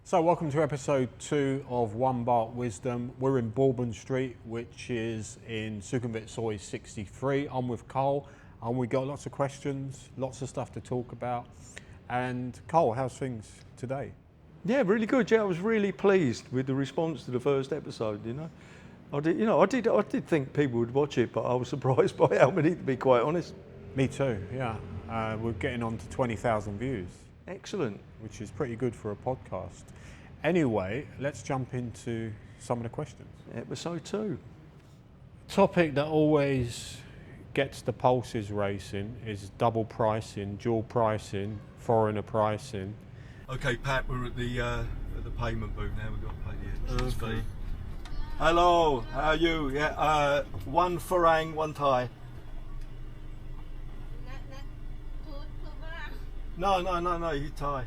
So welcome to episode 2 of One Baht Wisdom. We're in Bourbon Street, which is in Sukhumvit Soi 63. I'm with Cole, and we got lots of questions, lots of stuff to talk about. And Cole, how's things today? Yeah, really good. Yeah, I was really pleased with the response to the first episode. I did think people would watch it, but I was surprised by how many, to be quite honest. Me too. Yeah, we're getting on to 20,000 views. Excellent. Which is pretty good for a podcast. Anyway, let's jump into some of the questions. Episode 2. Topic that always gets the pulses racing is double pricing, dual pricing, foreigner pricing. Okay, Pat, we're at the payment booth now. We've got to pay the entrance fee. Hello, how are you? Yeah, one Farang, one Thai. No, you Thai.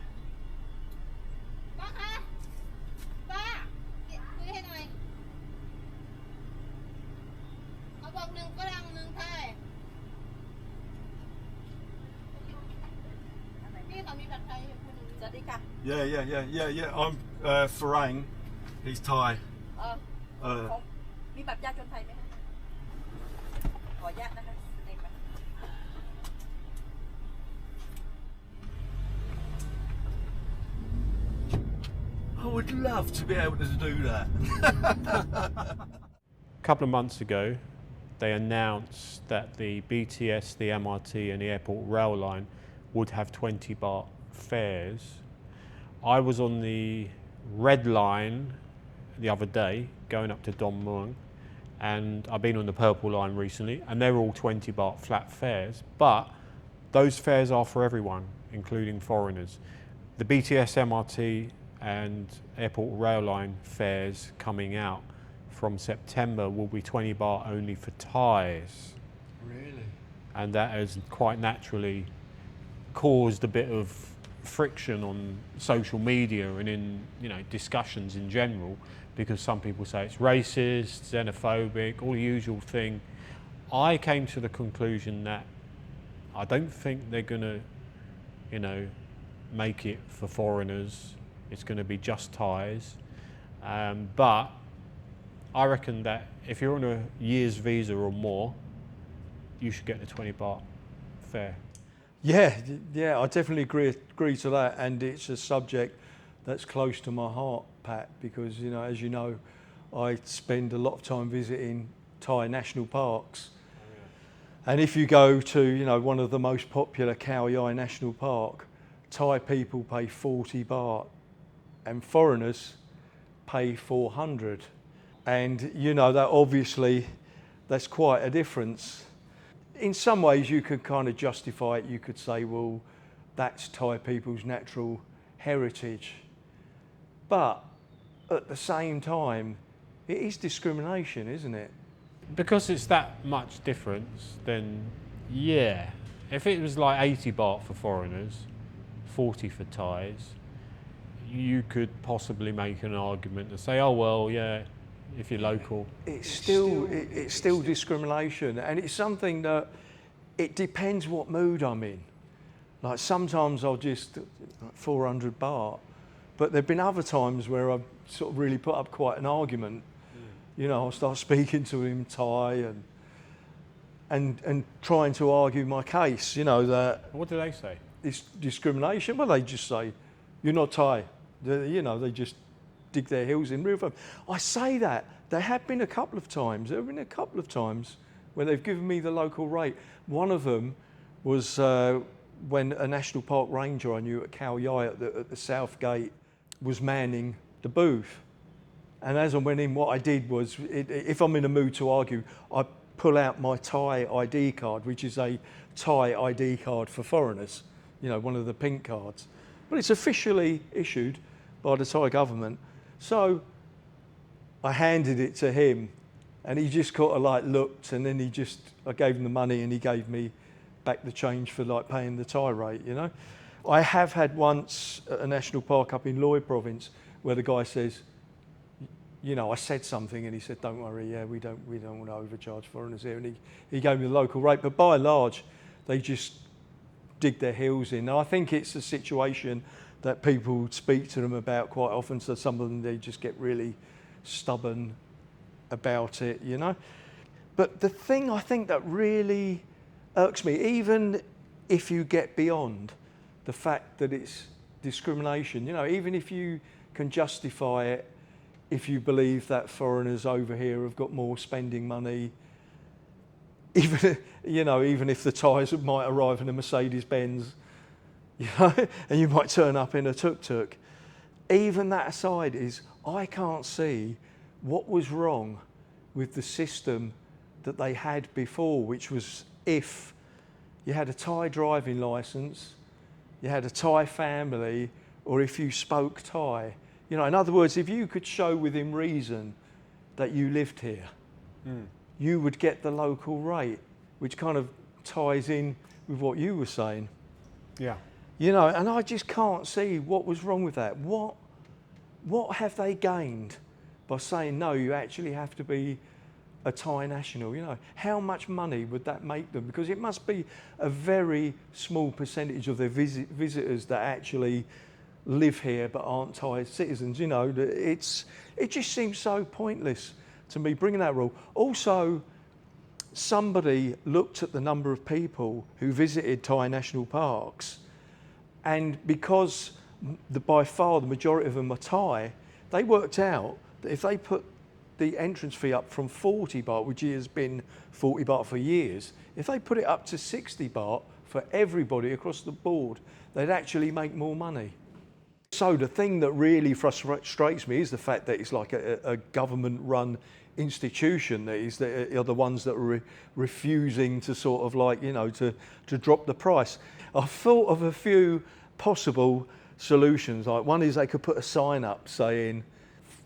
Yeah. I'm Farang. He's Thai. มีบัตรประชาชนไทยไหมคะขออนุญาตนะคะเด็กไหม I would love to be able to do that. A couple of months ago, they announced that the BTS, the MRT and the airport rail line would have 20 baht fares. I was on the red line the other day going up to Don Mueang, and I've been on the purple line recently, and they're all 20 baht flat fares, but those fares are for everyone, including foreigners. The BTS, MRT and airport rail line fares coming out from September will be 20 baht only for Thais. Really? And that has quite naturally caused a bit of friction on social media and in discussions in general, because some people say it's racist, xenophobic, all the usual thing. I came to the conclusion that I don't think they're going to make it for foreigners. It's going to be just Thais, but I reckon that if you're on a year's visa or more, you should get the 20 baht fare. Yeah, I definitely agree to that, and it's a subject that's close to my heart, Pat, because as you know, I spend a lot of time visiting Thai national parks. And if you go to one of the most popular Khao Yai National Park, Thai people pay 40 baht and foreigners pay 400. And that obviously that's quite a difference. In some ways you could kind of justify it. You could say, well, that's Thai people's natural heritage. But at the same time, it is discrimination, isn't it? Because it's that much difference, then yeah. If it was like 80 baht for foreigners, 40 for Thais, you could possibly make an argument to say, oh well, yeah, if you're local. It's still discrimination, and it's something that it depends what mood I'm in. Like sometimes I'll just 400 baht, but there've been other times where I've sort of really put up quite an argument. I'll start speaking to him Thai and trying to argue my case. That what do they say? It's discrimination. Well, they just say you're not Thai. They just dig their heels in. I say that. There have been a couple of times where they've given me the local rate. One of them was when a national park ranger I knew at Khao Yai at the South Gate was manning the booth. And as I went in, what I did was, if I'm in a mood to argue, I pull out my Thai ID card, which is a Thai ID card for foreigners, one of the pink cards. But it's officially issued by the Thai government. So I handed it to him, and he just kind of looked, and then I gave him the money, and he gave me back the change for paying the Thai rate. I have had once at a national park up in Loy province where the guy says, I said something, and he said, don't worry, yeah, we don't want to overcharge foreigners here, and he gave me the local rate. But by and large, they just dig their heels in. And I think it's a situation that people speak to them about quite often. So some of them, they just get really stubborn about it, you know. But the thing I think that really irks me, even if you get beyond the fact that it's discrimination, you know, even if you can justify it, if you believe that foreigners over here have got more spending money, even, you know, even if the Thais might arrive in a Mercedes-Benz, you know, and you might turn up in a tuk-tuk. Even that aside is, I can't see what was wrong with the system that they had before, which was if you had a Thai driving licence, you had a Thai family, or if you spoke Thai. You know, in other words, if you could show within reason that you lived here, you would get the local rate, which kind of ties in with what you were saying. Yeah. You know, and I just can't see what was wrong with that. What have they gained by saying, no, you actually have to be a Thai national? You know, how much money would that make them? Because it must be a very small percentage of their visitors that actually live here but aren't Thai citizens. You know, it just seems so pointless to me bringing that rule. Also, somebody looked at the number of people who visited Thai national parks, and because by far the majority of them are Thai, they worked out that if they put the entrance fee up from 40 baht, which has been 40 baht for years, if they put it up to 60 baht for everybody across the board, they'd actually make more money. So the thing that really frustrates me is the fact that it's like a government-run institution that are the ones that are refusing to sort of like, you know, to drop the price. I've thought of a few possible solutions. Like one is they could put a sign up saying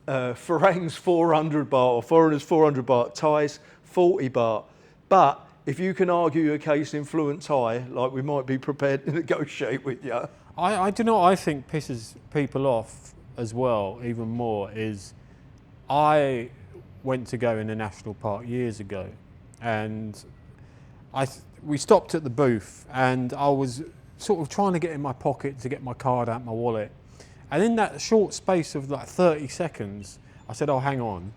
Farangs 400 baht or foreigners 400 baht, Thais 40 baht. But if you can argue your case in fluent Thai, like we might be prepared to negotiate with you. I do know, I think pisses people off as well, even more, is I went to go in a national park years ago, and we stopped at the booth, and I was sort of trying to get in my pocket to get my card out my wallet, and in that short space of like 30 seconds I said, oh, hang on.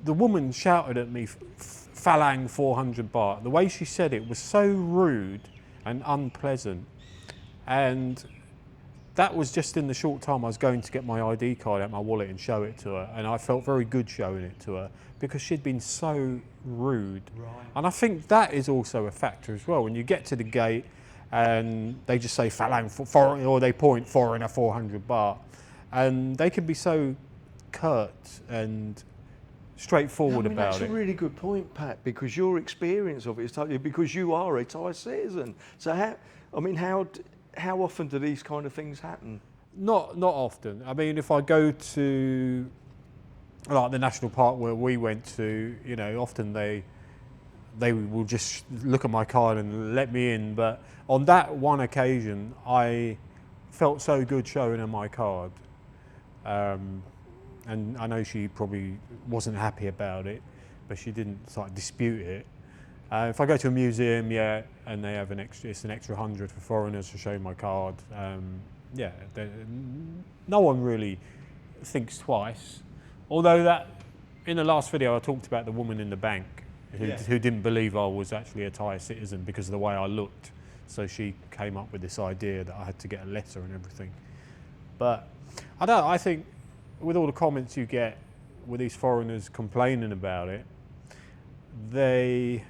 The woman shouted at me, Falang 400 baht. The way she said it was so rude and unpleasant, and that was just in the short time I was going to get my ID card out my wallet and show it to her, and I felt very good showing it to her because she'd been so rude. Right. And I think that is also a factor as well. When you get to the gate and they just say Falang foreign, or they point foreigner 400 baht, and they can be so curt and straightforward about it. That's a really good point, Pat, because your experience of it is totally because you are a Thai citizen. So how often do these kind of things happen? Not often. I mean, if I go to like the national park where we went to, you know, often they will just look at my card and let me in. But on that one occasion, I felt so good showing her my card. And I know she probably wasn't happy about it, but she didn't like dispute it. If I go to a museum, yeah, and they have it's an extra 100 for foreigners to show my card. Yeah, no one really thinks twice. Although that, in the last video, I talked about the woman in the bank who didn't believe I was actually a Thai citizen because of the way I looked. So she came up with this idea that I had to get a letter and everything. But I think with all the comments you get with these foreigners complaining about it, they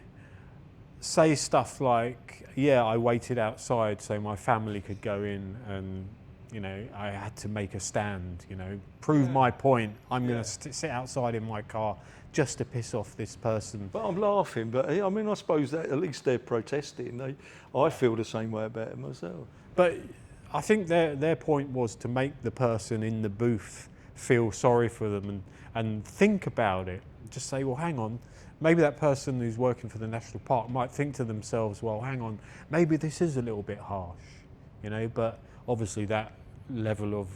say stuff like, yeah, I waited outside so my family could go in, and, you know, I had to make a stand, you know, prove my point. I'm going to sit outside in my car just to piss off this person. But I'm laughing, but I mean, I suppose that at least they're protesting. I feel the same way about it myself. But I think their point was to make the person in the booth feel sorry for them and think about it. Just say, well, hang on, maybe that person who's working for the national park might think to themselves, well, hang on, maybe this is a little bit harsh, you know, but obviously that level of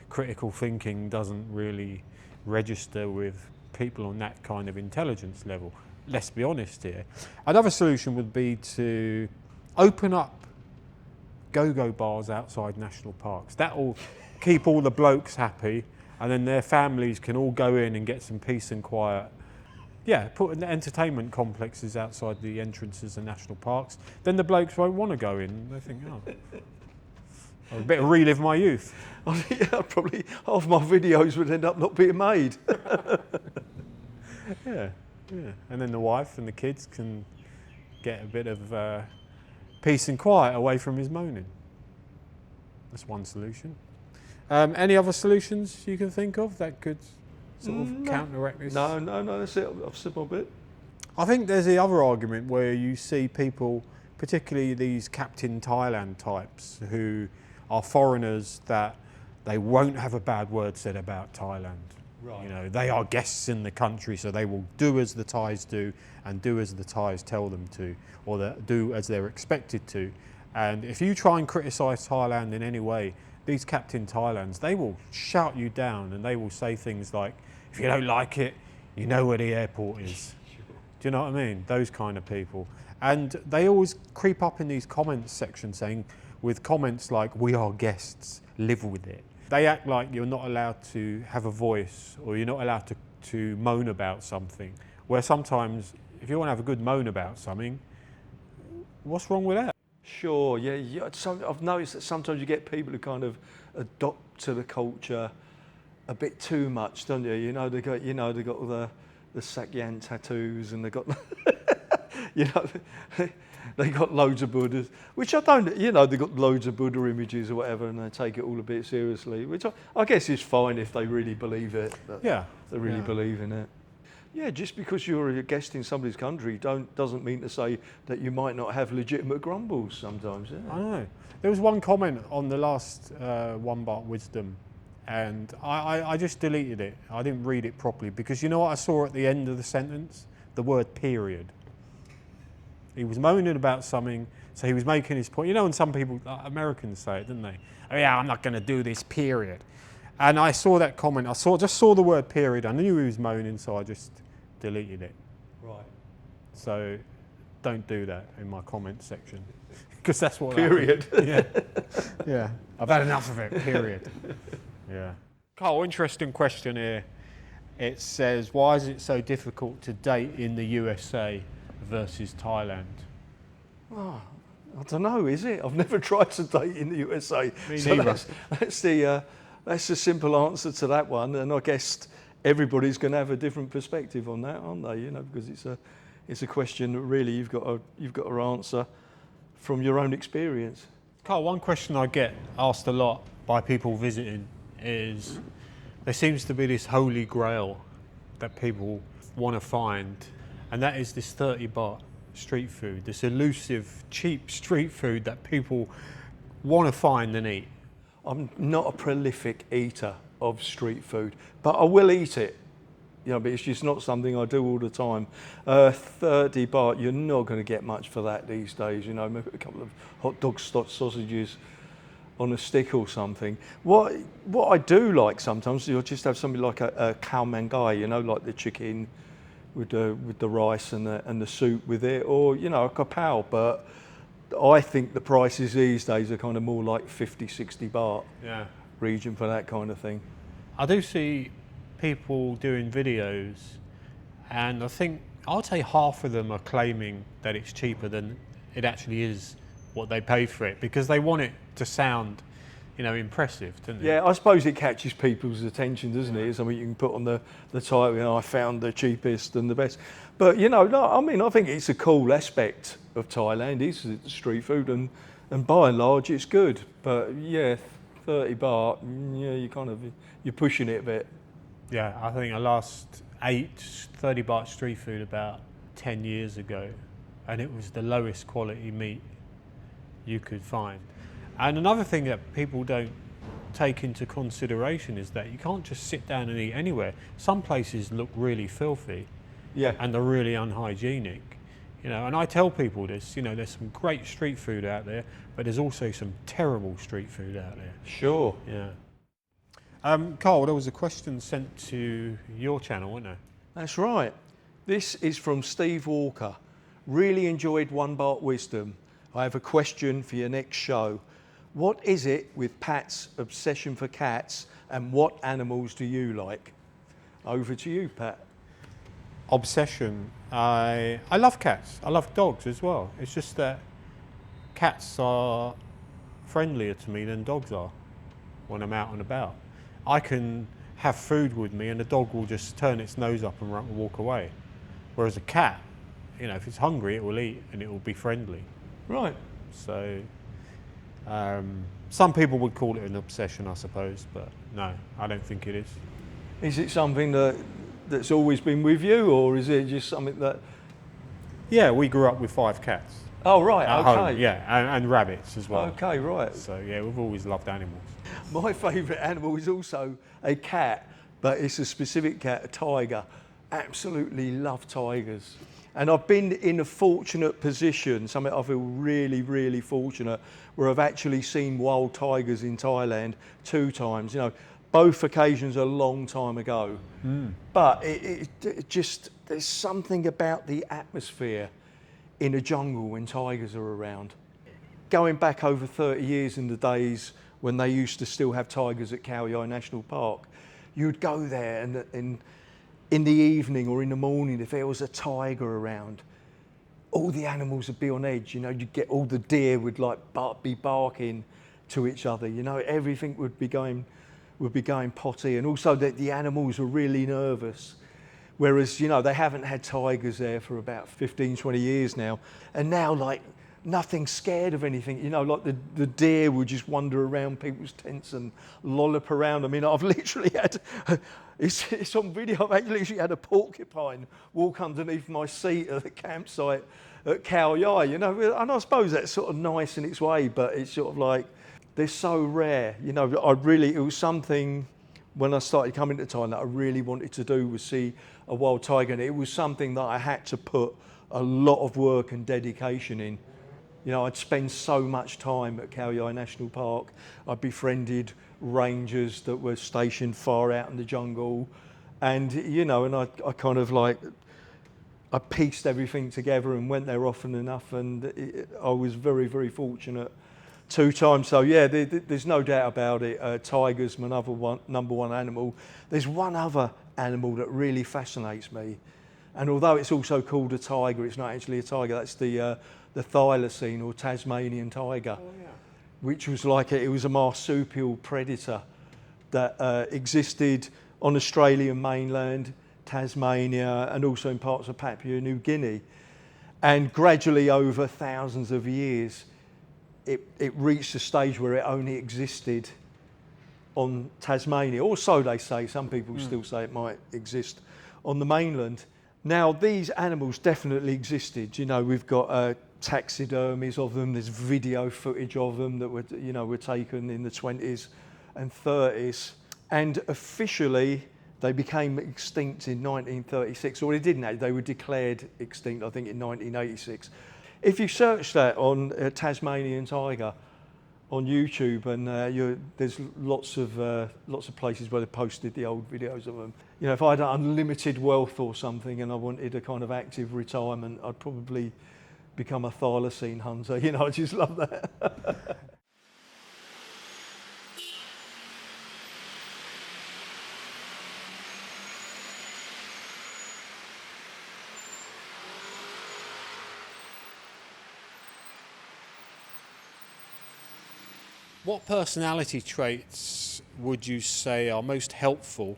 critical thinking doesn't really register with people on that kind of intelligence level. Let's be honest here. Another solution would be to open up go-go bars outside national parks. That will keep all the blokes happy, and then their families can all go in and get some peace and quiet. Yeah, put in the entertainment complexes outside the entrances of national parks. Then the blokes won't want to go in. They think, oh, I'll a bit of relive my youth. Yeah, probably half my videos would end up not being made. Yeah. And then the wife and the kids can get a bit of peace and quiet away from his moaning. That's one solution. Any other solutions you can think of that could sort of counteract this? No, that's it. I've said my bit. I think there's the other argument where you see people, particularly these Captain Thailand types, who are foreigners that they won't have a bad word said about Thailand. Right. You know, they are guests in the country, so they will do as the Thais do and do as the Thais tell them to, or do as they're expected to. And if you try and criticise Thailand in any way, these Captain Thailands, they will shout you down and they will say things like, if you don't like it, you know where the airport is. Sure. Do you know what I mean? Those kind of people. And they always creep up in these comments section saying, with comments like, we are guests, live with it. They act like you're not allowed to have a voice, or you're not allowed to moan about something. Where sometimes, if you want to have a good moan about something, what's wrong with that? Sure, yeah. So I've noticed that sometimes you get people who kind of adopt to the culture a bit too much, don't you? You know, they got all the Sakyan tattoos, and they got, they got loads of Buddhas, which I don't, they got loads of Buddha images or whatever, and they take it all a bit seriously, which I guess is fine if they really believe it. Yeah. They really believe in it. Yeah, just because you're a guest in somebody's country doesn't mean to say that you might not have legitimate grumbles sometimes. Yeah. I know. There was one comment on the last One Baht Wisdom, and I just deleted it. I didn't read it properly because you know what I saw at the end of the sentence? The word period. He was moaning about something, so he was making his point. You know, when some people, Americans say it, didn't they? Oh yeah, I'm not going to do this, period. And I saw that comment. I just saw the word period. I knew he was moaning, so I just deleted it. Right. So don't do that in my comment section, because that's what. Period. Yeah. I've had enough of it. Period. Yeah. Carl, interesting question here. It says, why is it so difficult to date in the USA versus Thailand? Oh, I don't know, is it? I've never tried to date in the USA. Me so neither. that's the simple answer to that one. And I guess everybody's going to have a different perspective on that, aren't they? You know, because it's a question that really you've got to answer from your own experience. Carl, one question I get asked a lot by people visiting is, there seems to be this holy grail that people want to find, and that is this 30 baht street food, this elusive, cheap street food that people want to find and eat. I'm not a prolific eater of street food, but I will eat it. You know, but it's just not something I do all the time. 30 baht, you're not going to get much for that these days. You know, maybe a couple of hot dog sausages on a stick or something. What I do like sometimes, you'll just have something like a khao mangai, you know, like the chicken with the rice and the soup with it, or you know, a kapow. But I think the prices these days are kind of more like 50, 60 baht region for that kind of thing. I do see people doing videos, and I think I'd say half of them are claiming that it's cheaper than it actually is what they pay for it, because they want it to sound, you know, impressive, don't they? Yeah, I suppose it catches people's attention, doesn't it? It's something you can put on the title, you know, I found the cheapest and the best. But, you know, no, I mean, I think it's a cool aspect of Thailand, is street food, and by and large it's good. But yeah, 30 baht, yeah, you're pushing it a bit. Yeah, I think I last ate 30 baht street food about 10 years ago, and it was the lowest quality meat you could find. And another thing that people don't take into consideration is that you can't just sit down and eat anywhere. Some places look really filthy, and they're really unhygienic. You know, and I tell people this, you know, there's some great street food out there, but there's also some terrible street food out there. Sure. Yeah. Carl, there was a question sent to your channel, wasn't there? That's right. This is from Steve Walker. Really enjoyed One Baht Wisdom. I have a question for your next show. What is it with Pat's obsession for cats, and what animals do you like? Over to you, Pat. Obsession. I love cats. I love dogs as well. It's just that cats are friendlier to me than dogs are when I'm out and about. I can have food with me and the dog will just turn its nose up and walk away. Whereas a cat, you know, if it's hungry, it will eat and it will be friendly. Right. So some people would call it an obsession, I suppose, but no, I don't think it is. Is it something that's always been with you, or is it just something that... Yeah, we grew up with 5 cats. Oh, right, At okay. home, yeah, and rabbits as well. Okay, right. So yeah, we've always loved animals. My favourite animal is also a cat, but it's a specific cat, a tiger. Absolutely love tigers. And I've been in a fortunate position, something I feel really, really fortunate, where I've actually seen wild tigers in Thailand 2 times. You know, both occasions a long time ago. But it just, there's something about the atmosphere in a jungle when tigers are around. Going back over 30 years in the days when they used to still have tigers at Khao Yai National Park, you'd go there and in the evening or in the morning, if there was a tiger around, all the animals would be on edge. You know, you'd get all the deer would like be barking to each other. You know, everything would be going potty, and also that the animals were really nervous. Whereas, you know, they haven't had tigers there for about 15, 20 years now. And now, like, nothing's scared of anything. You know, like the deer would just wander around people's tents and lollop around. I mean, I've literally had, it's on video, I've literally had a porcupine walk underneath my seat at the campsite at Khao Yai, you know. And I suppose that's sort of nice in its way, but it's sort of like, they're so rare. You know, it was something when I started coming to Thailand that I really wanted to do, was see a wild tiger. And it was something that I had to put a lot of work and dedication in. You know, I'd spend so much time at Khao Yai National Park. I befriended rangers that were stationed far out in the jungle. And, you know, and I kind of like, I pieced everything together and went there often enough. And I was very, very fortunate 2 times. So yeah, there's no doubt about it. Tiger's my number one animal. There's one other animal that really fascinates me. And although it's also called a tiger, it's not actually a tiger. That's the thylacine or Tasmanian tiger, which was like it was a marsupial predator that existed on Australian mainland, Tasmania, and also in parts of Papua New Guinea. And gradually over thousands of years, it reached a stage where it only existed on Tasmania, or so they say. Some people still say it might exist on the mainland. Now, these animals definitely existed. You know, we've got taxidermies of them. There's video footage of them that were taken in the 20s and 30s. And officially, they became extinct in 1936. Or they didn't. They were declared extinct, I think, in 1986. If you search that on Tasmanian tiger on YouTube, and there's lots of places where they posted the old videos of them. You know, if I had unlimited wealth or something and I wanted a kind of active retirement, I'd probably become a thylacine hunter. You know, I just love that. What personality traits would you say are most helpful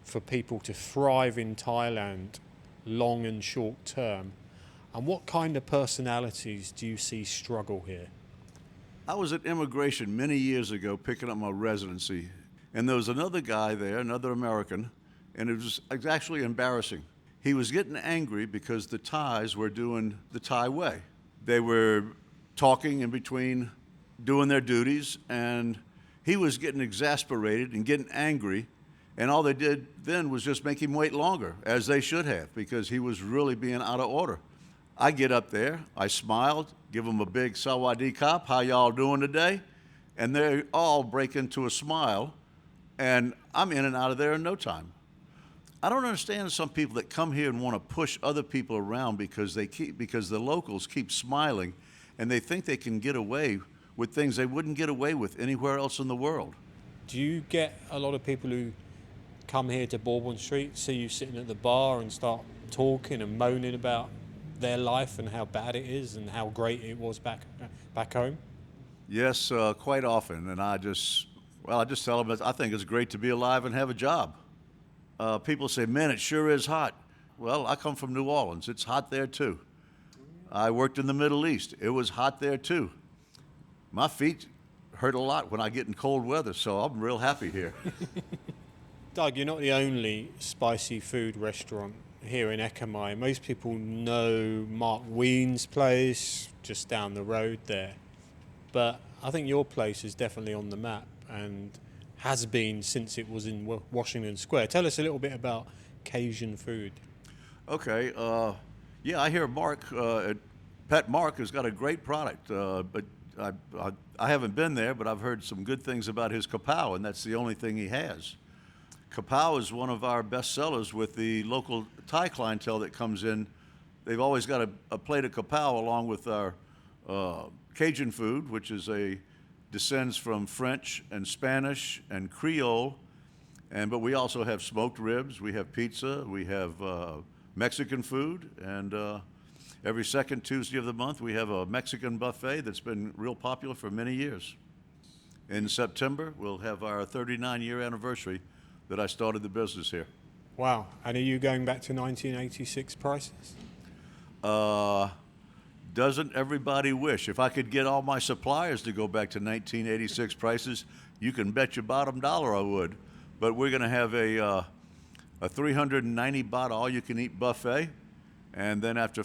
for people to thrive in Thailand long and short term? And what kind of personalities do you see struggle here? I was at immigration many years ago picking up my residency, and there was another guy there, another American, and it was actually embarrassing. He was getting angry because the Thais were doing the Thai way. They were talking in between doing their duties, and he was getting exasperated and getting angry, and all they did then was just make him wait longer, as they should have, because he was really being out of order. I get up there, I smiled, give them a big sawadee kap, how y'all doing today? And they all break into a smile, and I'm in and out of there in no time. I don't understand some people that come here and want to push other people around because the locals keep smiling, and they think they can get away with things they wouldn't get away with anywhere else in the world. Do you get a lot of people who come here to Bourbon Street, see you sitting at the bar and start talking and moaning about their life and how bad it is and how great it was back home? Yes, quite often, and I just tell them that I think it's great to be alive and have a job. People say, man, it sure is hot. Well, I come from New Orleans. It's hot there too. I worked in the Middle East. It was hot there too. My feet hurt a lot when I get in cold weather, so I'm real happy here. Doug, you're not the only spicy food restaurant here in Ekamai. Most people know Mark Ween's place just down the road there. But I think your place is definitely on the map and has been since it was in Washington Square. Tell us a little bit about Cajun food. Okay, yeah, I hear Pet Mark has got a great product, but I haven't been there, but I've heard some good things about his kapow, and that's the only thing he has. Kapow is one of our best sellers with the local Thai clientele that comes in. They've always got a plate of kapow along with our Cajun food, which descends from French and Spanish and Creole, but we also have smoked ribs, we have pizza, we have Mexican food, and every second Tuesday of the month we have a Mexican buffet that's been real popular for many years. In September, we'll have our 39-year anniversary that I started the business here. Wow, and are you going back to 1986 prices? Doesn't everybody wish? If I could get all my suppliers to go back to 1986 prices, you can bet your bottom dollar I would. But we're going to have a 390 baht all-you-can-eat buffet, and then after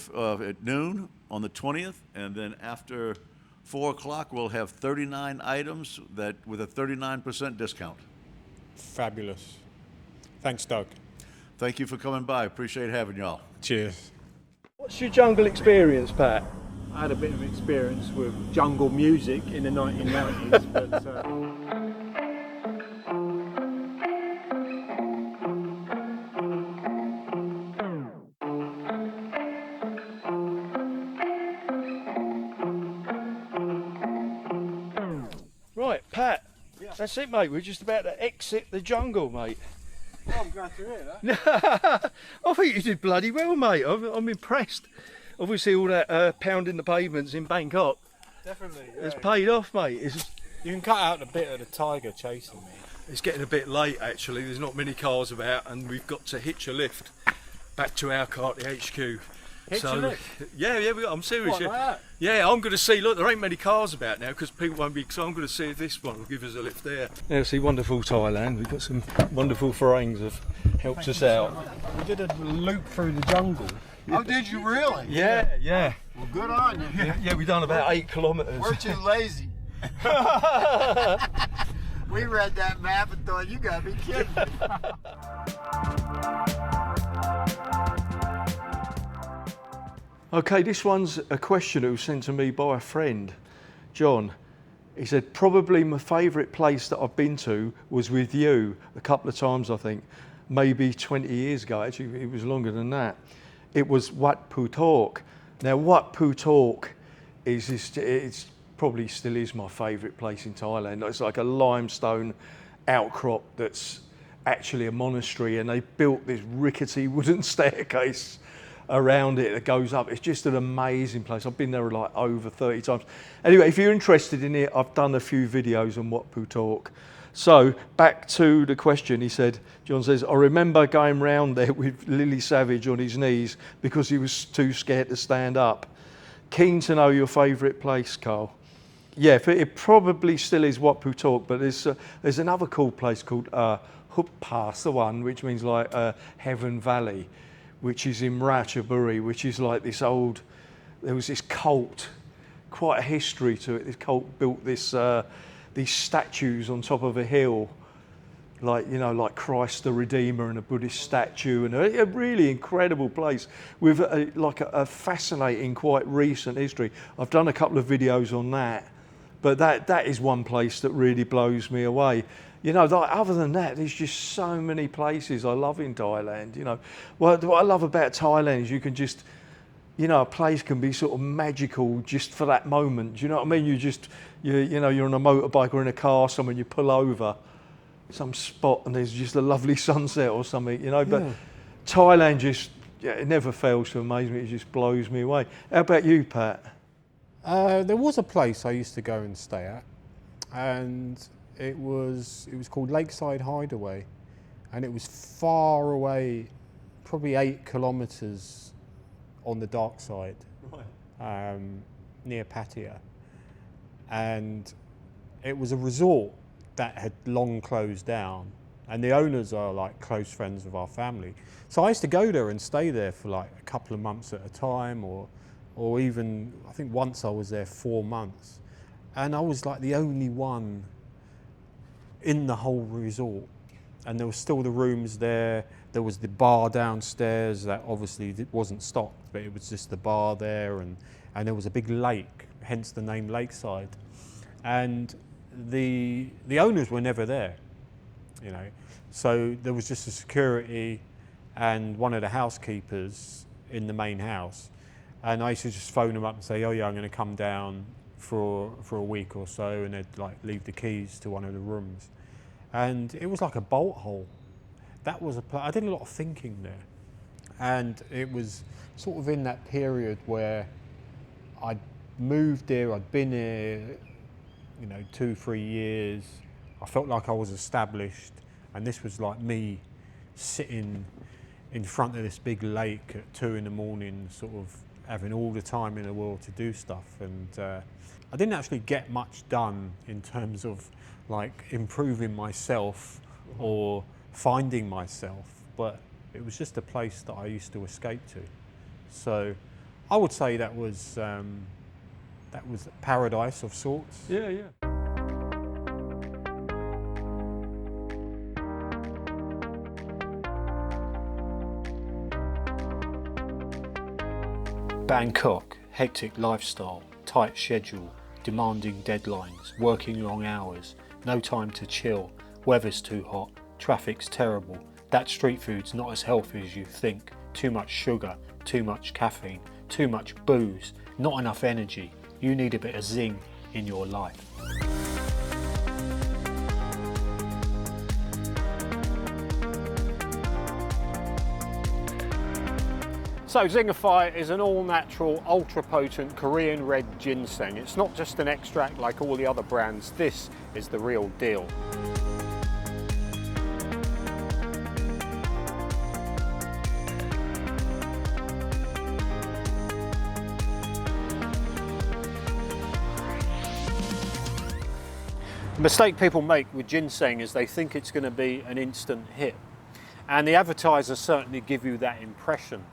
at noon on the 20th, and then after 4 o'clock, we'll have 39 items with a 39% discount. Fabulous. Thanks, Doug. Thank you for coming by. Appreciate having y'all. Cheers. What's your jungle experience, Pat? I had a bit of experience with jungle music in the 1990s, but Right, Pat. Yeah. That's it, mate. We're just about to exit the jungle, mate. oh, I'm glad to hear that. I think you did bloody well, mate. I'm impressed. Obviously, all that pounding the pavements in Bangkok Definitely. has paid off, mate. You can cut out a bit of the tiger chasing me. It's getting a bit late, actually. There's not many cars about, and we've got to hitch a lift back to our car at the HQ. Hitch a lift? Yeah, I'm serious. What, like that? Yeah, I'm going to see. Look, there ain't many cars about now because people won't be. So I'm going to see if this one will give us a lift there. Now, see, wonderful Thailand. We've got some wonderful Farangs have helped us out. We did a loop through the jungle. Oh, did you really? Yeah. Well, good on you. Yeah, we've done about 8 kilometres. We're too lazy. We read that map and thought, you gotta be kidding me. Okay, this one's a question that was sent to me by a friend, John. He said, probably my favourite place that I've been to was with you a couple of times, I think, maybe 20 years ago. Actually, it was longer than that. It was Wat Phutok. Now, Wat Phutok it's probably still is my favourite place in Thailand. It's like a limestone outcrop that's actually a monastery, and they built this rickety wooden staircase around it that goes up. It's just an amazing place. I've been there like over 30 times. Anyway, if you're interested in it, I've done a few videos on Wat Phutok. So back to the question, John says, I remember going round there with Lily Savage on his knees because he was too scared to stand up. Keen to know your favourite place, Carl. Yeah, it probably still is Wat Phutok, but there's another cool place called Hup Pass, the one, which means like Heaven Valley, which is in Ratchaburi, which is like this old, there was this cult, quite a history to it. This cult built these statues on top of a hill, like Christ the Redeemer and a Buddhist statue, and a really incredible place with a fascinating, quite recent history. I've done a couple of videos on that, but that is one place that really blows me away. Other than that, there's just so many places I love in Thailand. What I love about Thailand is you can just you know, a place can be sort of magical just for that moment. Do you know what I mean? You know, you're on a motorbike or in a car somewhere, and you pull over some spot and there's just a lovely sunset or something, you know. But Thailand just, it never fails to amaze me. It just blows me away. How about you, Pat? There was a place I used to go and stay at, and it was called Lakeside Hideaway, and it was far away, probably 8 kilometres on the dark side, near Pattaya, and it was a resort that had long closed down, and the owners are like close friends of our family. So I used to go there and stay there for like a couple of months at a time, or even, I think once I was there 4 months, and I was like the only one in the whole resort, and there was still the rooms there. There was the bar downstairs that obviously wasn't stocked, but it was just the bar there, and there was a big lake, hence the name Lakeside. And the owners were never there, you know. So there was just a security and one of the housekeepers in the main house. And I used to just phone them up and say, oh yeah, I'm going to come down for a week or so, and they'd like leave the keys to one of the rooms. And it was like a bolt hole. That was I did a lot of thinking there. And it was sort of in that period where I'd moved here, I'd been here, you know, 2-3 years. I felt like I was established, and this was like me sitting in front of this big lake at 2 in the morning, sort of having all the time in the world to do stuff. And I didn't actually get much done in terms of like improving myself or finding myself, but it was just a place that I used to escape to. So I would say that was paradise of sorts. Yeah, yeah. Bangkok, hectic lifestyle, tight schedule, demanding deadlines, working long hours, no time to chill, weather's too hot, traffic's terrible, that street food's not as healthy as you think, too much sugar, too much caffeine, too much booze, not enough energy, you need a bit of zing in your life. So ZINGIFI is an all-natural, ultra-potent Korean red ginseng. It's not just an extract like all the other brands. This is the real deal. The mistake people make with ginseng is they think it's going to be an instant hit. And the advertisers certainly give you that impression.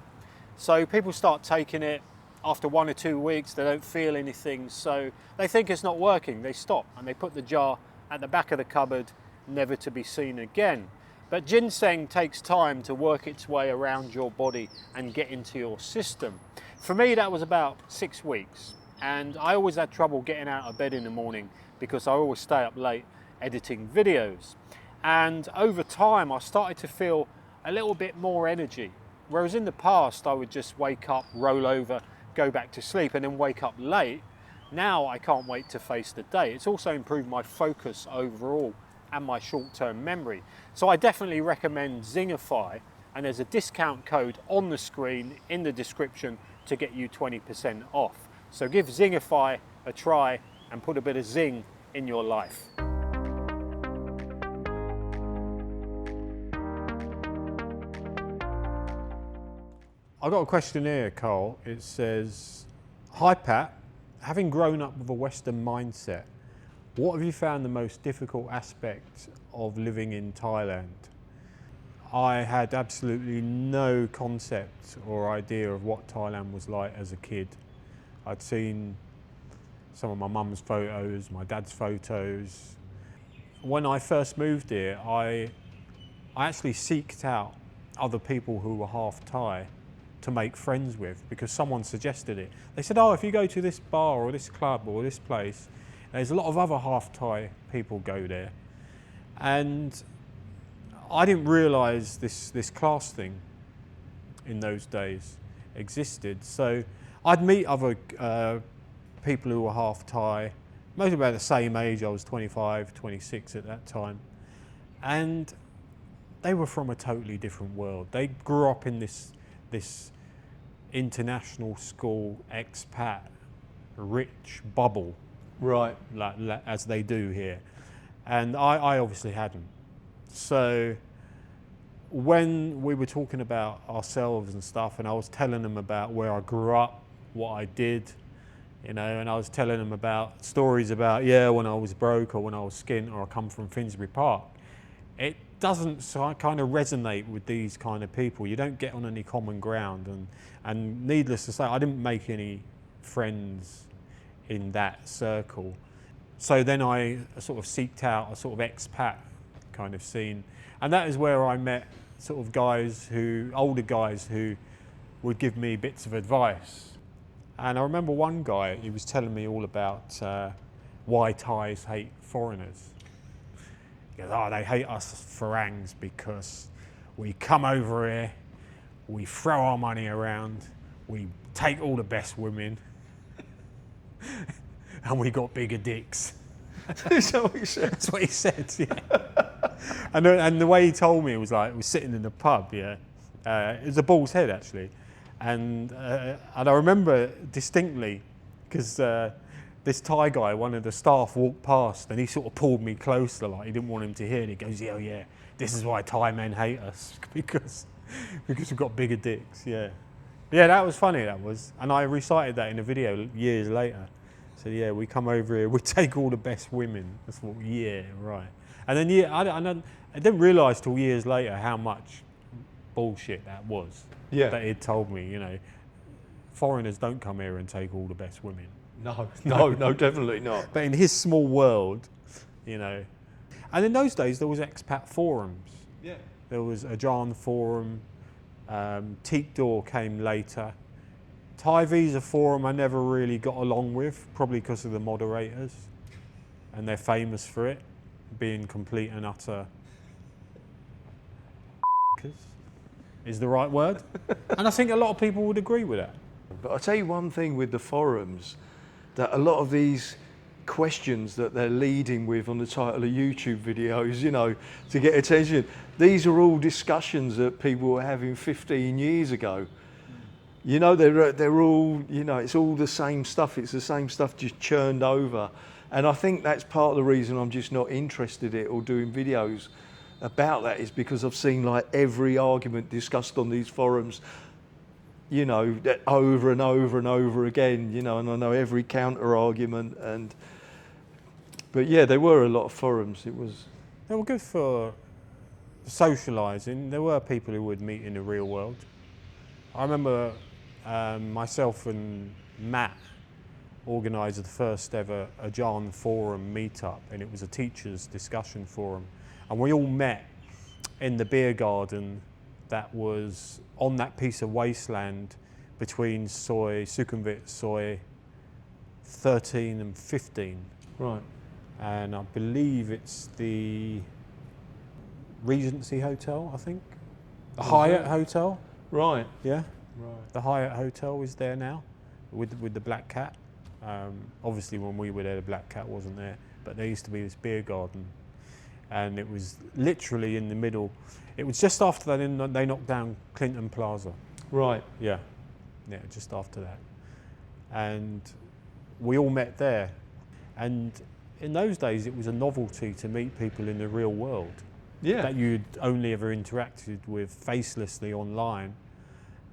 So people start taking it, after 1 or 2 weeks, they don't feel anything, so they think it's not working. They stop and they put the jar at the back of the cupboard, never to be seen again. But ginseng takes time to work its way around your body and get into your system. For me, that was about 6 weeks. And I always had trouble getting out of bed in the morning because I always stay up late editing videos. And over time, I started to feel a little bit more energy. Whereas in the past, I would just wake up, roll over, go back to sleep, and then wake up late. Now I can't wait to face the day. It's also improved my focus overall and my short-term memory. So I definitely recommend ZINGIFI, and there's a discount code on the screen in the description to get you 20% off. So give ZINGIFI a try and put a bit of zing in your life. I've got a question here, Carl. It says, hi Pat, having grown up with a Western mindset, what have you found the most difficult aspect of living in Thailand? I had absolutely no concept or idea of what Thailand was like as a kid. I'd seen some of my mum's photos, my dad's photos. When I first moved here, I actually seeked out other people who were half Thai to make friends with, because someone suggested it. They said, oh, if you go to this bar or this club or this place, there's a lot of other half Thai people go there. And I didn't realise this class thing in those days. existed. So I'd meet other people who were half Thai, mostly about the same age. I was 25, 26 at that time. And they were from a totally different world. They grew up in this international school, expat, rich bubble, Right. like as they do here. And I obviously hadn't. So when we were talking about ourselves and stuff, and I was telling them about where I grew up, what I did, you know, and I was telling them about stories about, when I was broke or when I was skint or I come from Finsbury Park, it doesn't kind of resonate with these kind of people. You don't get on any common ground, and needless to say, I didn't make any friends in that circle. So then I sort of seeked out a sort of expat kind of scene, and that is where I met sort of older guys who would give me bits of advice. And I remember one guy, he was telling me all about why Thais hate foreigners. He goes, they hate us Farangs because we come over here, we throw our money around, we take all the best women, and we got bigger dicks. Is that what you said? That's what he said, yeah. And the way he told me, it was like, we were sitting in the pub, it was a Bull's Head, actually. And I remember distinctly, because this Thai guy, one of the staff, walked past and he sort of pulled me closer, like he didn't want him to hear it. He goes, yeah, this is why Thai men hate us, because we've got bigger dicks, yeah. Yeah, that was funny, that was. And I recited that in a video years later. So yeah, we come over here, we take all the best women. That's what, yeah, right. And then I didn't realise till years later how much bullshit that was. Yeah. That he'd told me, you know, foreigners don't come here and take all the best women. No, definitely not. But in his small world, you know. And in those days, there was expat forums. Yeah. There was a Ajahn forum, Teak Door came later. Thai Visa forum I never really got along with, probably because of the moderators. And they're famous for it, being complete and utter is the right word. And I think a lot of people would agree with that. But I'll tell you one thing with the forums, that a lot of these questions that they're leading with on the title of YouTube videos, you know, to get attention, these are all discussions that people were having 15 years ago. You know, they're all, you know, it's all the same stuff. It's the same stuff just churned over. And I think that's part of the reason I'm just not interested in it or doing videos about that, is because I've seen like every argument discussed on these forums, you know, over and over and over again, you know, and I know every counter argument. But yeah, there were a lot of forums. They were good for socialising. There were people who would meet in the real world. I remember myself and Matt organised the first ever Ajahn forum meetup, and it was a teachers' discussion forum. And we all met in the beer garden that was on that piece of wasteland between Sukhumvit Soi 13 and 15. Right. And I believe it's the Regency Hotel, I think. The Hyatt Hotel. Right. Yeah. Right. The Hyatt Hotel is there now with the black cat. Obviously when we were there, the black cat wasn't there, but there used to be this beer garden. And it was literally in the middle. It was just after they knocked down Clinton Plaza. Right. Yeah, just after that. And we all met there. And in those days, it was a novelty to meet people in the real world. Yeah. That you'd only ever interacted with facelessly online.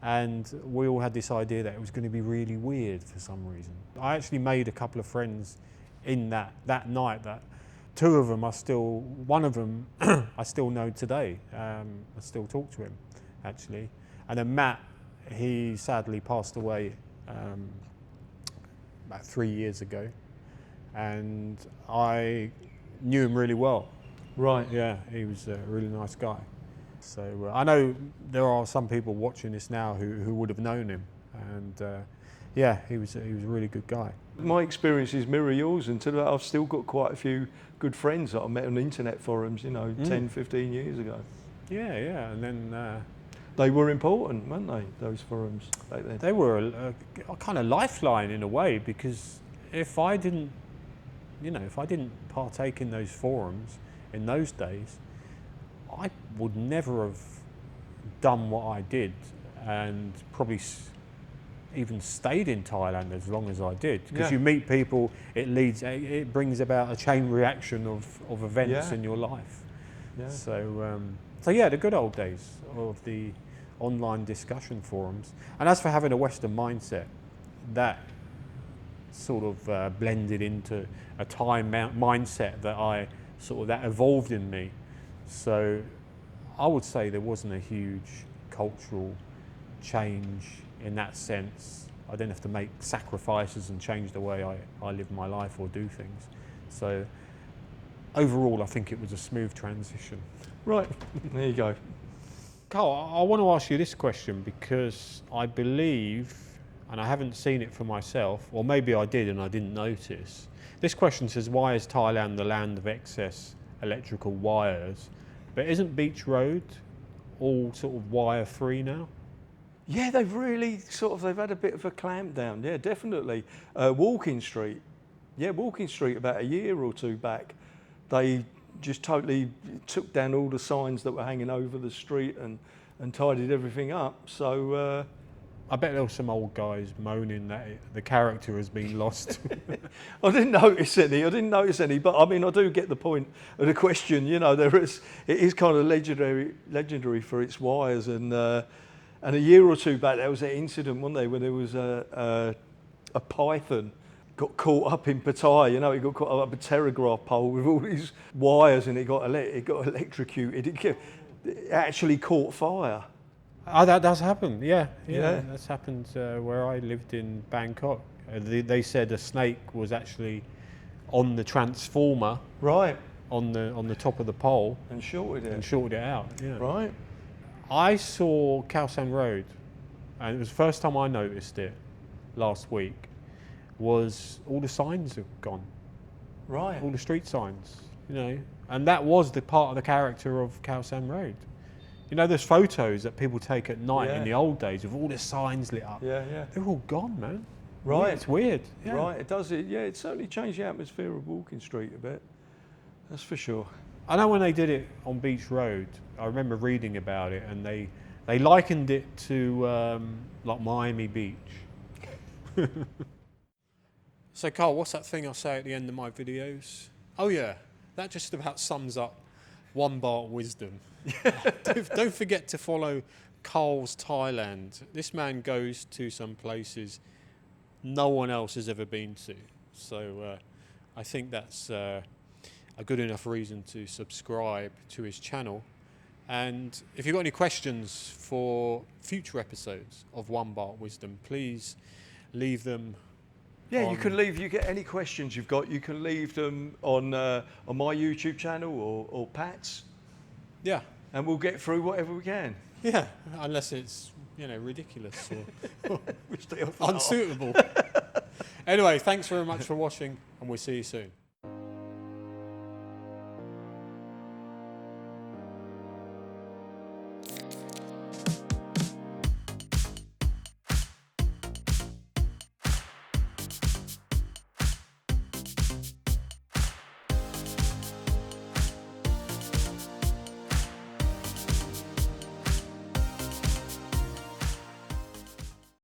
And we all had this idea that it was going to be really weird for some reason. I actually made a couple of friends in that night. Two of them one of them I still know today. I still talk to him, actually. And then Matt, he sadly passed away about 3 years ago. And I knew him really well. Right. Yeah, he was a really nice guy. So I know there are some people watching this now who would have known him. And yeah, he was a really good guy. My experiences mirror yours, and to that I've still got quite a few good friends that I met on internet forums, you know, 10, 15 years ago. Yeah, and then they were important, weren't they? Those forums back then. They were a kind of lifeline in a way, because if I didn't, if I didn't partake in those forums in those days, I would never have done what I did, and probably even stayed in Thailand as long as I did. Because you meet people, it brings about a chain reaction of events in your life. Yeah. So yeah, the good old days of the online discussion forums. And as for having a Western mindset, that sort of blended into a Thai mindset that evolved in me. So I would say there wasn't a huge cultural change in that sense. I didn't have to make sacrifices and change the way I live my life or do things. So overall, I think it was a smooth transition. Right, there you go. Carl, I want to ask you this question, because I believe, and I haven't seen it for myself, or maybe I did and I didn't notice. This question says, why is Thailand the land of excess electrical wires? But isn't Beach Road all sort of wire free now? Yeah, they've really they've had a bit of a clamp down. Yeah, definitely. Walking Street. Yeah, Walking Street about a year or two back, they just totally took down all the signs that were hanging over the street and tidied everything up. So I bet there were some old guys moaning that the character has been lost. I didn't notice any, but I mean, I do get the point of the question. It is kind of legendary for its wires, and a year or two back there was that incident, wasn't there, where there was a python got caught up in Pattaya. It got caught up a telegraph pole with all these wires, and it got electrocuted. It actually caught fire. Oh, that does happen. Yeah. That's happened where I lived in Bangkok. They said a snake was actually on the transformer, right, on the top of the pole, and shorted it out. Yeah. Right. I saw Khao San Road, and it was the first time I noticed it last week. Was all the signs have gone, right? All the street signs, and that was the part of the character of Khao San Road. There's photos that people take at night in the old days with all the signs lit up. Yeah. They're all gone, man. Right. Yeah, it's weird. Yeah. Right, it does. It certainly changed the atmosphere of Walking Street a bit. That's for sure. I know when they did it on Beach Road, I remember reading about it, and they likened it to like Miami Beach. So Carl, what's that thing I say at the end of my videos? Oh yeah, that just about sums up One Baht Wisdom. Don't forget to follow Carl's Thailand. This man goes to some places no one else has ever been to. So I think that's a good enough reason to subscribe to his channel. And if you've got any questions for future episodes of One Baht Wisdom, please leave them. Yeah, you can leave. You get any questions you've got, you can leave them on my YouTube channel or Pat's. Yeah. And we'll get through whatever we can. Yeah, unless it's ridiculous or Which they often unsuitable. Anyway, thanks very much for watching, and we'll see you soon.